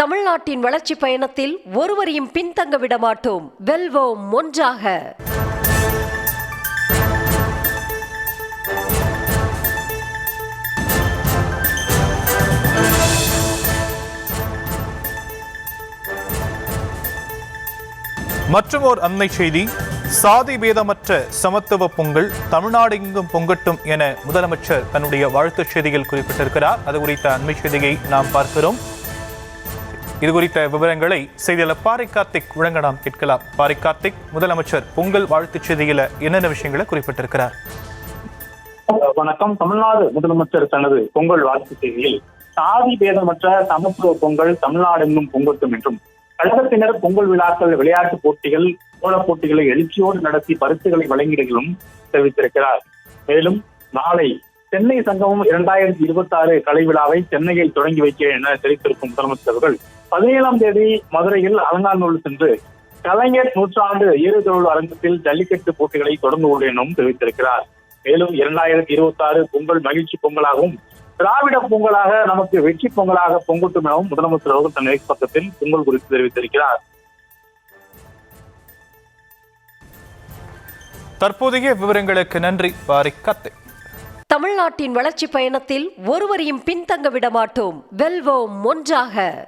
தமிழ்நாட்டின் வளர்ச்சி பயணத்தில் ஒருவரையும் பின்தங்க விட மாட்டோம். வெல்வோம் ஒன்றாக. மற்றும் ஓர் அண்மை செய்தி. சாதி பேதமற்ற சமத்துவ பொங்கல் தமிழ்நாடு எங்கும் பொங்கட்டும் என முதலமைச்சர் தன்னுடைய வாழ்த்துச் செய்தியில் குறிப்பிட்டிருக்கிறார். அது குறித்த அண்மை செய்தியை நாம் பார்க்கிறோம். இது குறித்த விவரங்களை செய்தியாளர் பாரி கார்த்திக் வழங்க நாம் கேட்கலாம். பாரி கார்த்திக், முதலமைச்சர் பொங்கல் வாழ்த்துச் செய்தியில என்னென்ன விஷயங்களை குறிப்பிட்டிருக்கிறார்? வணக்கம். தமிழ்நாடு முதலமைச்சர் தனது பொங்கல் வாழ்த்து செய்தியில் சாதி பேதமற்ற சமத்துவ பொங்கல் தமிழ்நாடு எங்கும் பொங்கட்டும் என்றும், கழகத்தினர் பொங்கல் விழாக்கள், விளையாட்டு போட்டிகள், கோலப் போட்டிகளை எழுச்சியோடு நடத்தி பரிசுகளை வழங்கிடும் தெரிவித்திருக்கிறார். மேலும் நாளை சென்னை சங்கமம் 2026 கலை விழாவை சென்னையில் தொடங்கி வைக்க என தெரிவித்திருக்கும் முதலமைச்சர் அவர்கள் 17ஆம் தேதி மதுரையில் அலங்காநல்லூர் சென்று கலைஞர் நூற்றாண்டு ஏறுதொழில் அரங்கத்தில் ஜல்லிக்கட்டு போட்டிகளை தொடர்ந்து கொண்டு எனவும் தெரிவித்திருக்கிறார். மேலும் 2026 பொங்கல் மகிழ்ச்சி பொங்கலாகவும் திராவிட பொங்கலாக நமக்கு வெற்றி பொங்கலாக பொங்கட்டும் எனவும் முதலமைச்சர் அவர்கள் தன் எக்ஸ் பக்கத்தில் பொங்கல் குறித்து தெரிவித்திருக்கிறார். தற்போதைய விவரங்களுக்கு நன்றி பாரி கார்த்திக். தமிழ்நாட்டின் வளர்ச்சி பயணத்தில் ஒருவரையும் பின்தங்க விட மாட்டோம். வெல்வோம் ஒன்றாக.